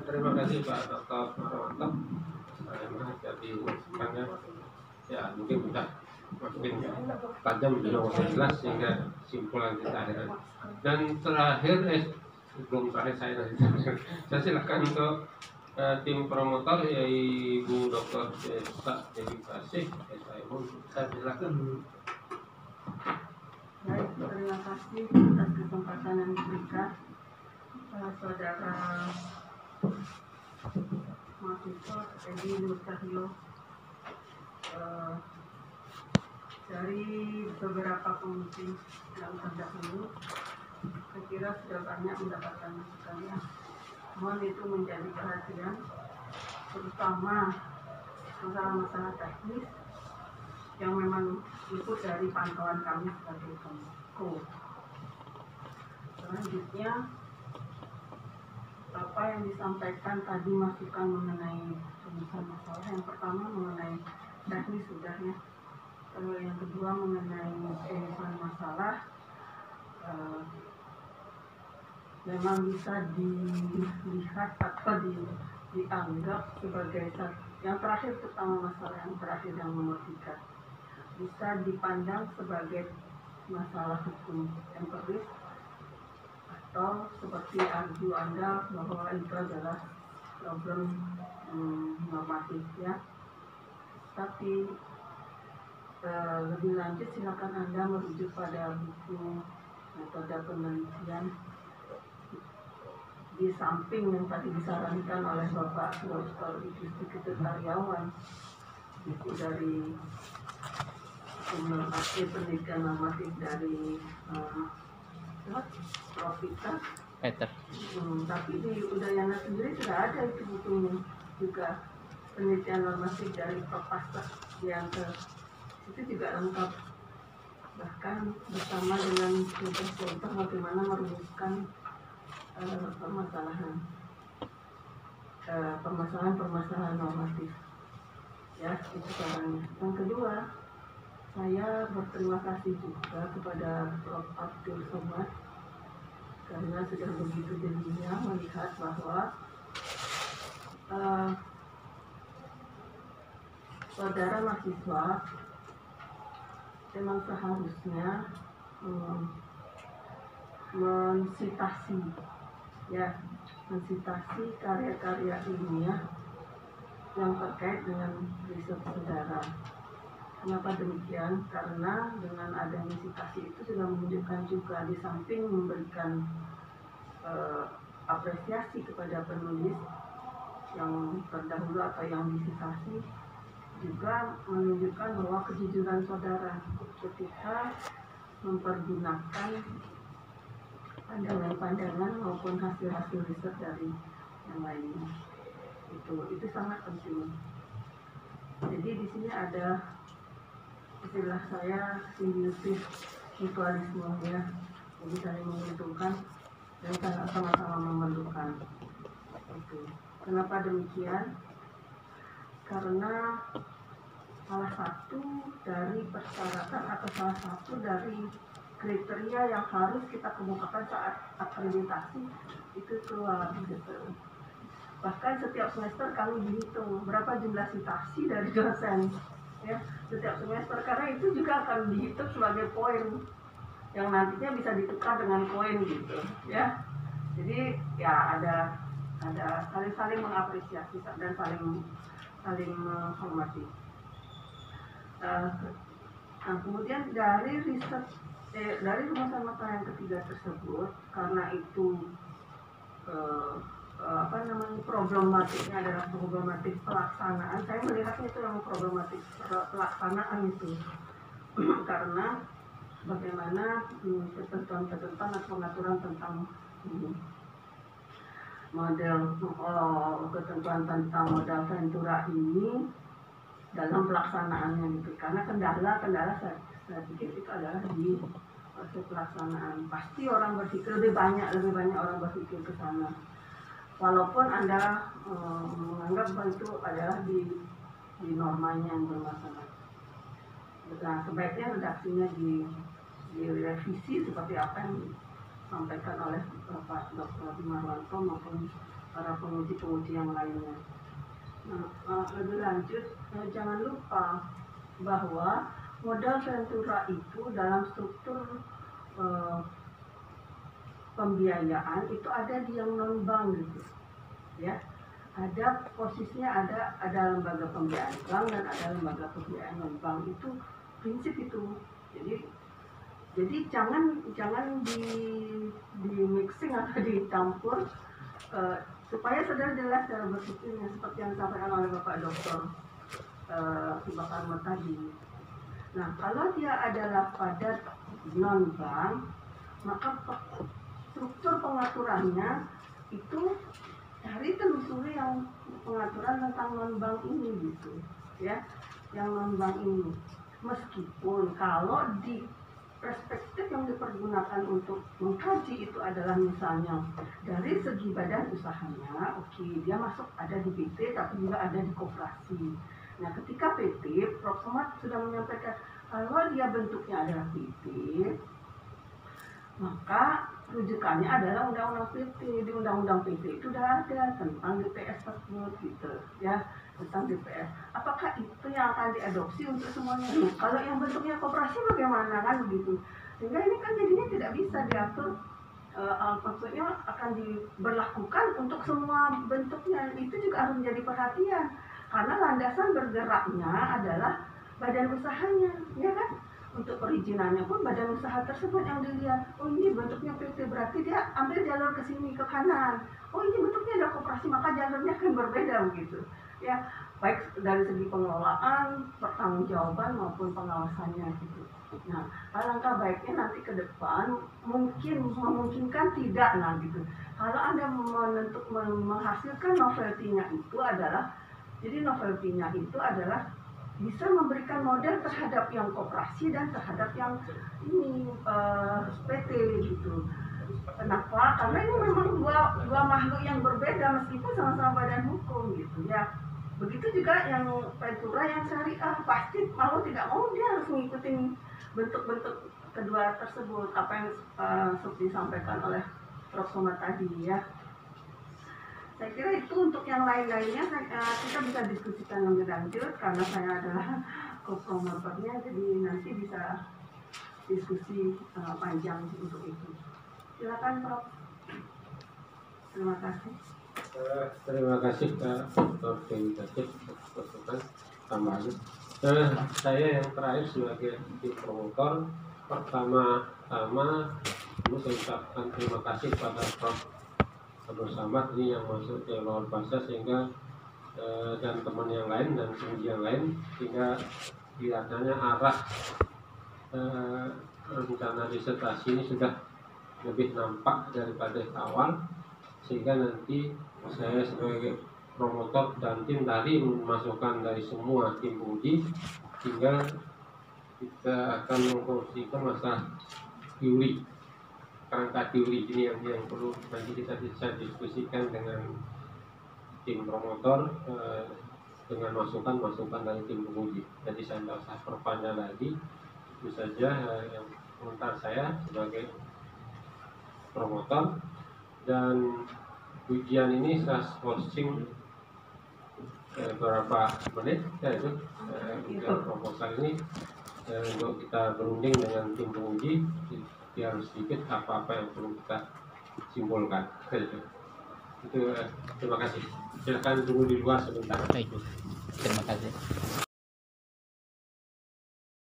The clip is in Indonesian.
Terima kasih Pak Dr. Marwanto. Saya menghadapi masukannya. Ya, mungkin bisa makin tajam juga jelas sehingga simpulan kita akhirnya. Dan terakhir, sebelum terakhir saya silakan untuk tim promotor yaitu Dr. Desa Dewi Kasih. Saya silakan. Baik, terima kasih atas kesempatan yang diberikan saudara mahasiswa Edi Nur Cahyo. Dari beberapa pemimpin yang terdahulu, saya kira sudah banyak mendapatkan masukannya. Mohon itu menjadi perhatian, terutama masalah-masalah teknis yang memang ikut dari pantauan kami sebagai Komko. Selanjutnya, apa yang disampaikan tadi masukan mengenai rumusan masalah. Yang pertama mengenai teknis sudah ya. Yang kedua mengenai rumusan masalah, memang bisa dilihat atau dianggap sebagai yang terakhir, terutama masalah yang terakhir yang nomor 3, bisa dipandang sebagai masalah hukum empiris atau seperti argu Anda bahwa itu adalah problem normatif ya. Tapi lebih lanjut silakan Anda merujuk pada buku metode penelitian di samping yang tadi disarankan oleh Bapak Dr. Idris Karyawan, buku dari penelitian normatif dari Prof. Peter. Tapi di Udayana sendiri sudah ada itu bukunya juga, penelitian normatif dari Prof. yang itu juga lengkap, bahkan bersama dengan contoh bagaimana merumuskan permasalahan normatif ya, itu caranya. Yang kedua, saya berterima kasih juga kepada Prof. Abdul Somad karena sudah begitu jelinya melihat bahwa saudara mahasiswa memang seharusnya mensitasi karya-karya ilmiah yang terkait dengan riset saudara. Kenapa demikian? Karena dengan adanya sitasi itu sudah menunjukkan juga, di samping memberikan apresiasi kepada penulis yang terdahulu atau yang disitasi, juga menunjukkan bahwa kejujuran saudara ketika mempergunakan pandangan-pandangan maupun hasil-hasil riset dari yang lainnya. Itu sangat penting. Jadi di sini ada istilah saya simbiosis mutualisme ya. Jadi saling menguntungkan dan sama-sama memerlukan. Kenapa demikian? Karena salah satu dari persyaratan atau salah satu dari kriteria yang harus kita kemukakan saat akreditasi itu keluar gitu. Bahkan setiap semester kami dihitung berapa jumlah citasi dari dosen ya, setiap semester, karena itu juga akan dihitung sebagai poin yang nantinya bisa ditukar dengan koin gitu ya. Jadi ya ada saling mengapresiasi dan saling menghormati. Nah, kemudian dari riset dari rumusan masalah yang ketiga tersebut, karena itu problematiknya adalah problematik pelaksanaan. Saya melihatnya itu memang problematik pelaksanaan itu karena bagaimana ketentuan-ketentuan atau pengaturan tentang ketentuan tentang modal ventura ini dalam pelaksanaannya gitu. Karena kendala saya pikir itu adalah di pelaksanaan. Pasti orang berpikir lebih banyak orang berpikir ke sana. Walaupun Anda menganggap bahwa itu adalah di normanya yang bermasalah. Nah, sebaiknya redaksinya direvisi seperti apa yang disampaikan oleh Bapak Dr. Marwanto maupun para penguji-penguji yang lainnya. Nah, lebih lanjut, jangan lupa bahwa modal Ventura itu dalam struktur pembiayaan itu ada di yang non bank gitu, ya. Ada posisinya, ada lembaga pembiayaan bank dan ada lembaga pembiayaan non bank, itu prinsip itu. Jadi jangan di mixing atau dicampur, supaya saudara jelas cara berpikirnya seperti yang disampaikan oleh Bapak Dr. Bakarma tadi. Nah, kalau dia adalah pada non bank, maka struktur pengaturannya itu cari telusuri yang pengaturan tentang non bank ini gitu, ya, yang non bank ini. Meskipun kalau di perspektif yang dipergunakan untuk mengkaji itu adalah misalnya dari segi badan usahanya, oke, dia masuk ada di PT tapi juga ada di koperasi. Nah, ketika PT, Prof. Somad sudah menyampaikan kalau dia bentuknya adalah PT, maka rujukannya adalah Undang-Undang PT. Di Undang-Undang PT itu sudah ada tentang DPS tersebut gitu, ya, tentang DPS. Apakah itu yang akan diadopsi untuk semuanya? Kalau yang bentuknya koperasi bagaimana kan begitu? Sehingga ini kan jadinya tidak bisa diatur, maksudnya akan diberlakukan untuk semua bentuknya. Itu juga harus menjadi perhatian karena landasan bergeraknya adalah badan usahanya, ya kan? Untuk perizinannya pun badan usaha tersebut yang dilihat. Oh, ini bentuknya PT, berarti dia ambil jalur ke sini, ke kanan. Oh, ini bentuknya ada koperasi, maka jalurnya akan berbeda begitu, ya, baik dari segi pengelolaan, pertanggungjawaban maupun pengawasannya gitu. Nah, alangkah baiknya nanti ke depan memungkinkan tidak, nah gitu. Kalau Anda menghasilkan novelty-nya itu adalah, jadi novelty-nya itu adalah bisa memberikan model terhadap yang koperasi dan terhadap yang ini PT gitu. Kenapa? Karena ini memang dua makhluk yang berbeda meskipun sama-sama badan hukum gitu, ya. Begitu juga yang Ventura yang syariah, pasti mau tidak mau dia harus mengikuti bentuk-bentuk kedua tersebut, apa yang seperti disampaikan oleh Prof. Somad tadi, ya. Saya kira itu. Untuk yang lain-lainnya kita bisa diskusikan lebih lanjut karena saya adalah co-promotornya, jadi nanti bisa diskusi panjang untuk itu. Silakan Prof. Terima kasih. Terima kasih Pak Dr. Dewi Tasik atas tambahan. Saya yang terakhir sebagai tim promotor, pertama-tama saya ucapkan terima kasih kepada Prof. Abdul Samad ini yang masuk ke luar bahasa sehingga dan teman yang lain dan penguji yang lain, sehingga kelihatannya arah rencana disertasi ini sudah lebih nampak daripada awal, sehingga nanti saya sebagai promotor dan tim tadi memasukkan dari semua tim uji, sehingga kita akan mengkongsikan masalah teori, kerangka teori ini yang perlu nanti kita bisa diskusikan dengan tim promotor dengan masukan-masukan dari tim penguji. Jadi saya tidak usah perpanjang lagi, itu saja yang komentar saya sebagai promotor. Dan ujian ini saya posting beberapa menit, ya itu ujian proposal ini untuk kita berunding dengan tim penguji, dia harus sedikit apa-apa yang perlu kita simpulkan. Itu terima kasih. Silakan tunggu di luar sebentar. Terima kasih.